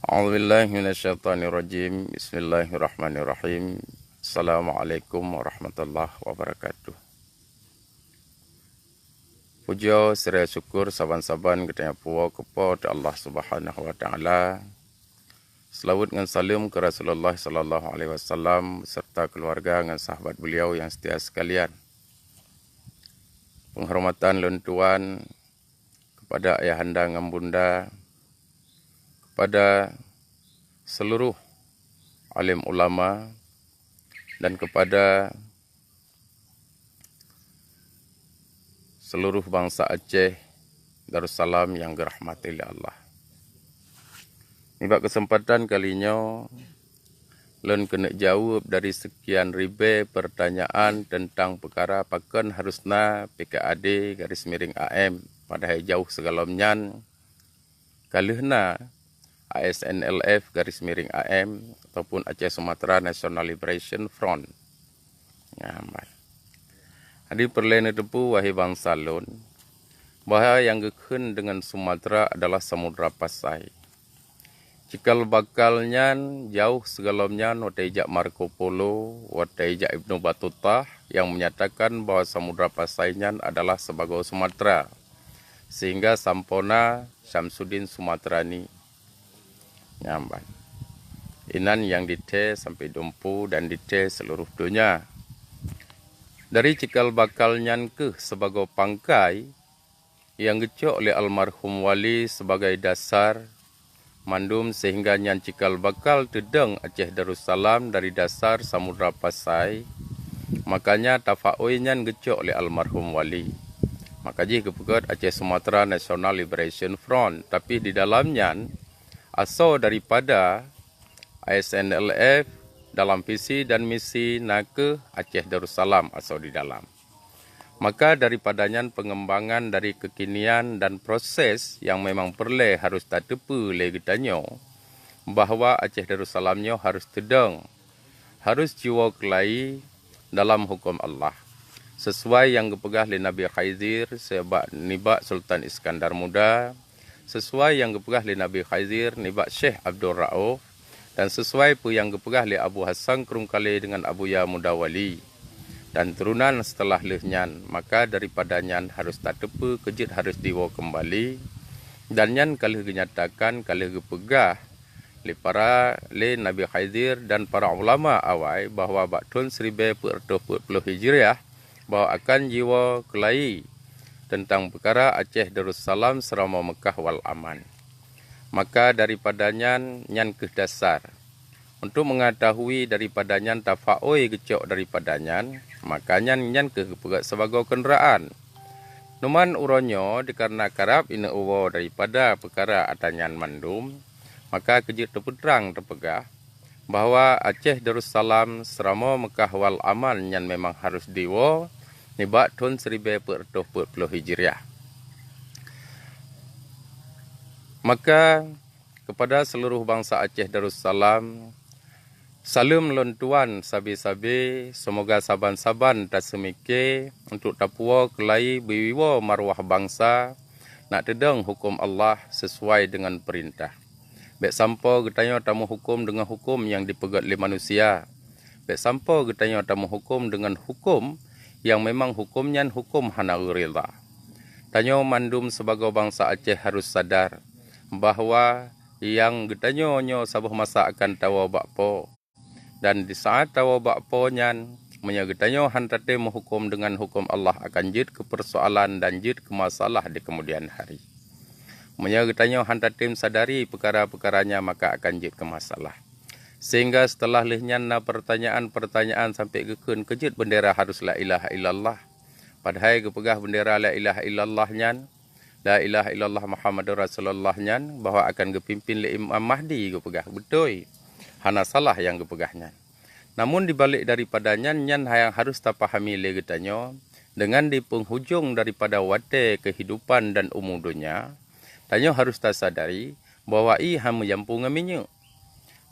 A'udzubillahi minasyaitonirrajim. Bismillahirrahmanirrahim. Assalamualaikum warahmatullahi wabarakatuh. Puja seraya syukur saban-saban kita puwa kepada Allah Subhanahu wa taala. Selawat dengan salam ke Rasulullah sallallahu alaihi wasallam serta keluarga dengan sahabat beliau yang setia sekalian. Penghormatan lentuan kepada ayahanda dan bunda, kepada seluruh alim ulama dan kepada seluruh bangsa Aceh Darussalam yang dirahmati oleh Allah. Ini kesempatan kalinya len kena jawab dari sekian ribu pertanyaan tentang perkara pakan harusna PKAD _AM pada jauh segalamnyan kalihna ASNLF _AM ataupun Aceh Sumatera National Liberation Front. Hadi perlahan depu wahai bangsa lon, bahawa yang gekun dengan Sumatera adalah Samudra Pasai. Cikal bakalnya jauh segalamnya watejak Marco Polo, watejak Ibnu Battuta yang menyatakan bahawa Samudra Pasainya adalah sebagai Sumatera. Sehingga sampona Syamsuddin Sumaterani nyamban. Inan yang dite sampai dompu dan dite seluruh dunia. Dari cikal bakalnya ke sebagai pangkai yang gecok oleh almarhum wali sebagai dasar mandum sehingga nyan cikal bakal tedeng Aceh Darussalam dari dasar Samudra Pasai. Makanya tafa'oinya gecok oleh almarhum wali. Maka jika kepegat Aceh Sumatera National Liberation Front, tapi di dalamnya asal daripada ASNLF dalam visi dan misi nake Aceh Darussalam asal di dalam. Maka daripadanya pengembangan dari kekinian dan proses yang memang perlu harus tatepu le getanyo bahawa Aceh Darussalamnya harus tedeng, harus jiwa kelai dalam hukum Allah. Sesuai yang dipegah oleh Nabi Khizir sebab nibak Sultan Iskandar Muda, sesuai yang dipegah oleh Nabi Khizir nibak Syekh Abdul Rauf, dan sesuai pun yang dipegah oleh Abu Hassan Kerungkali dengan Abu Ya Mudawali dan turunan setelah lehnya. Maka daripadanya harus tatepu kejit harus diwa kembali, dan yang kalih dinyatakan kalih dipegah oleh para Nabi Khizir dan para ulama awal bahawa tahun 1440 Hijriah bahawa akan jiwa kelai tentang perkara Aceh Darussalam serama Mekah wal Aman. Maka daripadanya nyan ke dasar untuk mengetahui daripadanya tafa'oi gecok daripadanya, makanya nyan ke sebagai kenderaan. Numan uronyo dikarena karab ina uwo daripada perkara atanyan mandum, maka kejit terputrang terpegah bahawa Aceh Darussalam serama Mekah wal Aman yang memang harus diwo nibak tahun 1440 Hijriah. Maka kepada seluruh bangsa Aceh Darussalam, salam lontuan sabi-sabi, semoga saban-saban tasemike untuk tapuwa kelai biwiwa marwah bangsa nak tedeng hukum Allah sesuai dengan perintah. Bek sampo getanya tamu hukum dengan hukum yang dipegat oleh manusia. Bek sampo getanya tamu hukum dengan hukum yang memang hukumnya hukum hana rida. Tanyo mandum sebagai bangsa Aceh harus sadar bahawa yang getanya nyo sabah masa akan tawa bakpo, dan di saat tawa bakpo nyan menyagetanya hantate menghukum dengan hukum Allah akan jid ke persoalan dan jid ke masalah di kemudian hari. Menyagetanya hantatim sadari perkara-perkaranya maka akan jid ke masalah. Sehingga setelah lehnya pertanyaan-pertanyaan sampai gekun kejut bendera harus la ilaha illallah. Padahal kepegah bendera la ilaha illallah nyan, la ilaha illallah Muhammadur Rasulullah nyan, bahawa akan kepimpin le Imam Mahdi kepegah. Betul. Hana salah yang kepegahnya. Namun dibalik daripadanya nyan yang harus tapahami le getanyo dengan di penghujung daripada wate kehidupan dan umum dunia. Tanyo harus tersadari bahawa ham menjampu ngaminya.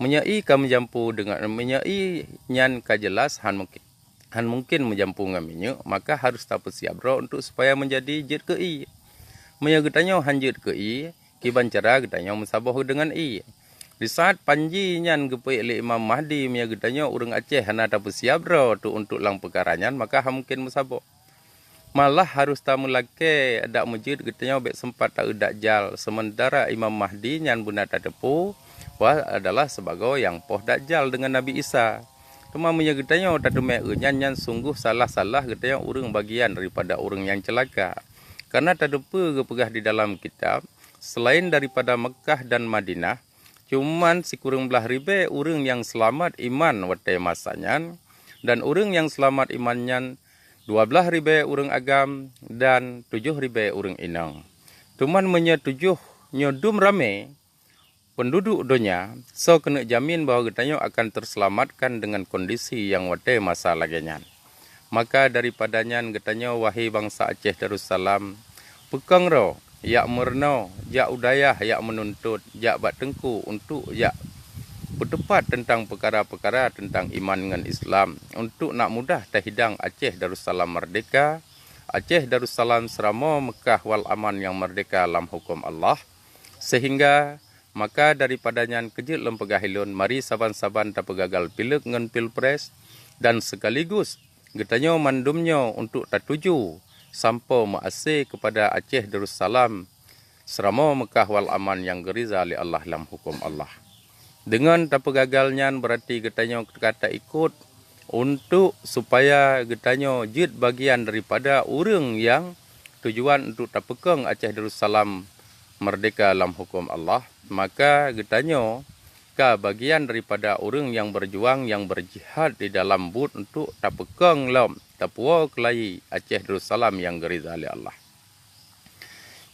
Menyai ka menjampu dengan menyai nyan ka jelas han mungkin menjampu ngaminya, maka harus tak siap bro untuk supaya menjadi jid ke i. Menyai getanyo han jid ke i, kiban cara getanyo musabah dengan i. Di saat panji nyan gepoi oleh Imam Mahdi mia gedanya urang Aceh hana ta siap ro tu untuk lang perkara nyan, maka mungkin musabok. Malah harus tamu lake ada mujid gedanya bek sempat tak dajjal, sementara Imam Mahdi nyan buna ta depu wah adalah sebagai yang poh dajjal dengan Nabi Isa. Cuma punya gedanya tak demek nyan sungguh salah-salah gedanya urang bagian daripada urang yang celaka. Karena tak depa gepegah di dalam kitab selain daripada Mekah dan Madinah cuman sikurang belah ribe urang yang selamat iman wate masanya dan urang yang selamat imannya 12 ribe urang agam dan 7 ribe urang inang. Cuman menyetujuh nyodum rame penduduk dunia so kena jamin bahawa getanya akan terselamatkan dengan kondisi yang wate masa laginya. Maka daripadanya getanya wahai bangsa Aceh Darussalam pekang ro yak merno, yak udayah, yak menuntut, yak bat tengku untuk yak berdebat tentang perkara-perkara tentang iman dengan Islam untuk nak mudah terhidang Aceh Darussalam merdeka, Aceh Darussalam seramo Mekah wal aman yang merdeka dalam hukum Allah. Sehingga maka daripadanya kejut lempegahilun mari saban-saban tak gagal pilek ngan pilpres dan sekaligus getanya mandumnya untuk tertuju sampai maasih kepada Aceh Darussalam seramo Mekah wal aman yang geriza li Allah dalam hukum Allah. Dengan tanpa gagalnya berarti getanya kata ikut untuk supaya getanya jid bagian daripada orang yang tujuan untuk tapekeng Aceh Darussalam merdeka dalam hukum Allah, maka getanya ka bagian daripada orang yang berjuang yang berjihad di dalam but untuk tapekeng lam tapua kelai Aceh Darussalam yang geriza li Allah.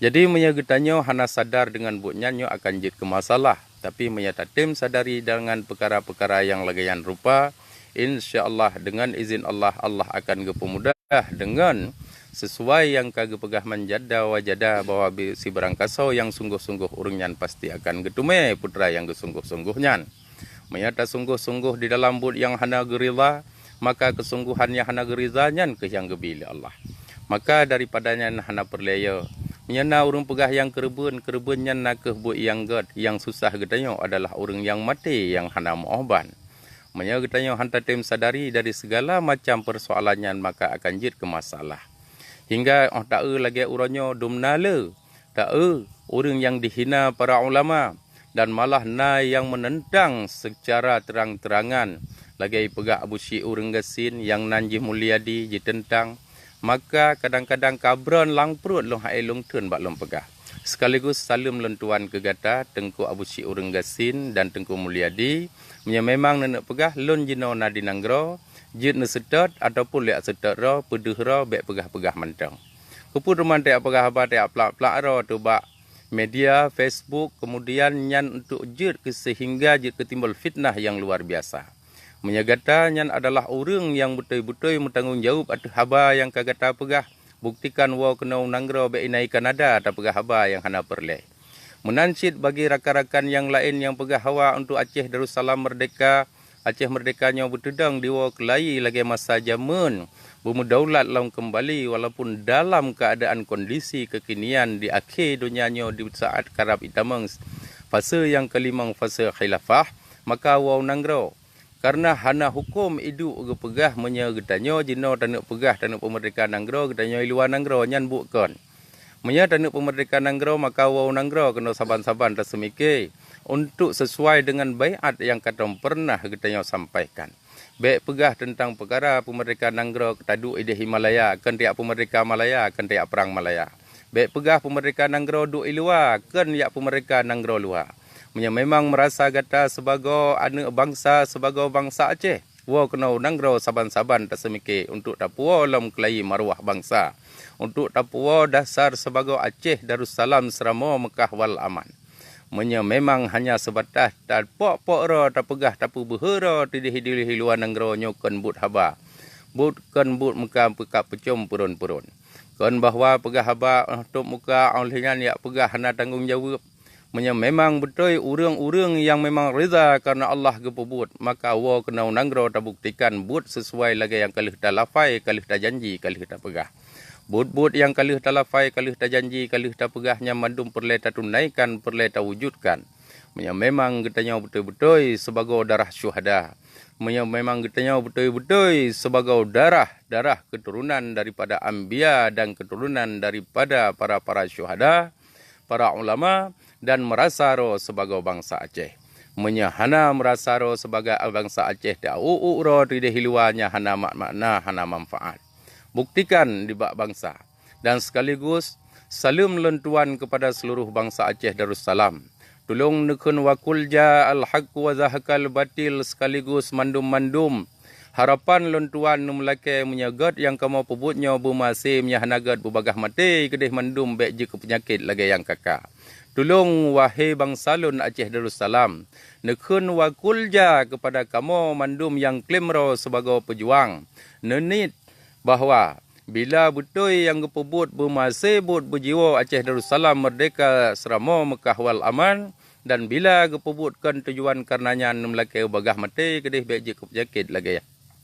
Jadi menyagetanya hana sadar dengan butnya nyo akan jid ke masalah, tapi menyatatim sadari dengan perkara-perkara yang lagayan rupa, insya-Allah dengan izin Allah Allah akan gepemudah dengan sesuai yang kage pegah menjada wajada bahwa si berangkasau yang sungguh-sungguh urungnyan pasti akan getume putra yang gesungguh-sungguhnyan. Menyata sungguh-sungguh di dalam but yang hana geriza, maka kesungguhannya hana gerizanya ke yang gebili Allah. Maka daripadanya hana perlaya menyana urang pegah yang kerebun-kerebunnya nak ke but yang ged yang susah getanya adalah urang yang mati yang hana mohban. Menyana getanya hanta tim sadari dari segala macam persoalannya maka akan jid ke masalah. Hingga tak lagi urangnya dumnala, tak urang yang dihina para ulama dan malah na yang menentang secara terang-terangan lagi pegak Abu Syi'ur Gasin yang Nanjih Mulyadi ditentang, maka kadang-kadang kabron lang perut long hai long tun bak long pegah. Sekaligus salam lentuan kegata Tengku Abu Syi'ur Gasin dan Tengku Mulyadi memang nenek pegah lon jino nadi nanggro jid ne setot ataupun liak setot ro pedeh ro bek pegah-pegah mantang. Kupur mantai apakah apa tak plak-plak ro tu bak media Facebook kemudian nyan untuk jid ke sehingga jid ketimbul fitnah yang luar biasa. Menyagata nyan adalah orang yang betul-betul bertanggungjawab atas haba yang kagata pegah buktikan wa kena nanggro be inai Kanada ta pegah haba yang hana perle. Menansid bagi rakan-rakan yang lain yang pegah hawa untuk Aceh Darussalam merdeka, Aceh merdekanya bertedang diwa kelai lagi masa zaman bermudaulat laung kembali walaupun dalam keadaan kondisi kekinian di akhir dunianya di saat karab itamang fase yang kelima fase khilafah, maka wa nanggro karena hana hukum idu gepegah menyegetanyo jino tanuk pegah tanuk pemerdekaan nanggro getanyo iluan nanggro nyan bukan menya tanuk pemerdekaan nanggro maka wau nanggro kena saban-saban tersemike untuk sesuai dengan baiat yang katom pernah getanyo sampaikan baik pegah tentang perkara pemerdekaan nanggro ketadu ide Himalaya kan tiap pemerdekaan Malaya kan tiap perang Malaya baik pegah pemerdekaan nanggro du ilua kan ya pemerdekaan nanggro luar. Memang merasa kata sebagai anak bangsa, sebagai bangsa Aceh. Wa kena nanggro saban-saban tersemike untuk tapua lam kelai maruah bangsa. Untuk tapua dasar sebagai Aceh Darussalam seramo Mekah wal aman. Memang hanya sebatas tak pok-pok ro tak pegah tapu behera tidih-tidih luar nanggro nyokan but haba. But kan but Mekah pekak pecum purun-purun. Kan bahawa pegah haba untuk muka olehnya ya pegah hana tanggungjawab. Memang betul urang-urang yang memang reza karena Allah gepebut maka wa kena nanggro ta buktikan but sesuai lagi yang kalih ta lafai kalih ta janji kalih ta pegah but yang kalih ta lafai kalih ta janji kalih ta pegahnya mandum perle ta tunaikan perle ta wujudkan Memang getanya betul-betul sebagai darah syuhada. Memang getanya betul-betul sebagai darah keturunan daripada anbiya dan keturunan daripada para syuhada, para ulama, dan merasa ro sebagai bangsa Aceh. Hana merasa ro sebagai bangsa Aceh dah ro di hiluanya hana makna hana manfaat. Buktikan di bak bangsa dan sekaligus salam lentuan kepada seluruh bangsa Aceh Darussalam. Tolong nekun wakul ja al-haq wa zahakal batil sekaligus mandum-mandum. Harapan lentuan numlake menyagat yang kamu pebutnya bermasih menyahanagat berbagah mati kedih mandum baik je ke penyakit lagi yang kakak. Tolong wahai bangsa lun Aceh Darussalam, nekun wakul ja kepada kamu mandum yang klaim ro sebagai pejuang. Nenit bahawa bila betul yang kepebut bermasih but berjiwa Aceh Darussalam merdeka serama Mekah wal aman, dan bila kepebutkan tujuan karenanya memlaki bagah mati kedih baik je penyakit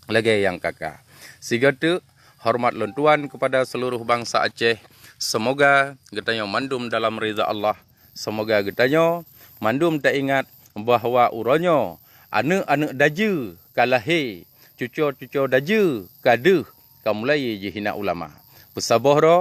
lagi yang kakak. Siga tu hormat lentuan kepada seluruh bangsa Aceh. Semoga getanya mandum dalam rida Allah. Semoga getanya mandum tak ingat bahawa uranyo anak-anak daju kalahi cucu-cucu daju kaduh kamulai jihina ulama. Pesabah ro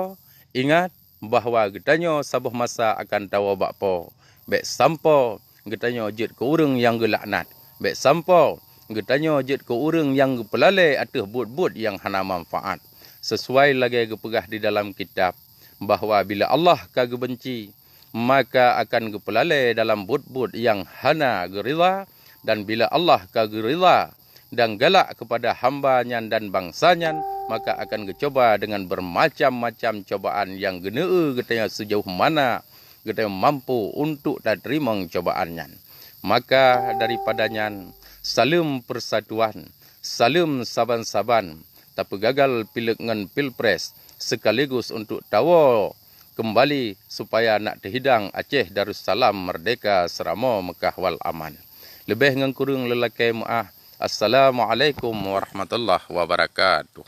ingat bahawa getanya sabuh masa akan tawa bakpo. Bek sampo getanya jid ke urang yang gelaknat. Bek sampo getanya jid ke urang yang pelale atuh but-but yang hana manfaat. Sesuai lagi gepegah di dalam kitab bahawa bila Allah kagak benci maka akan gepelale dalam but-but yang hana gerila, dan bila Allah kagak rila dan galak kepada hambanya dan bangsanya maka akan dicoba dengan bermacam-macam cobaan yang geneu getanya sejauh mana getanya mampu untuk tak terima cobaannya. Maka daripadanya salam persatuan, salam saban-saban, tapi gagal pilek ngan pilpres sekaligus untuk tawa kembali supaya nak terhidang Aceh Darussalam merdeka serama Mekah wal aman. Lebih ngan kurung lelaki maaf. Assalamualaikum warahmatullahi wabarakatuh.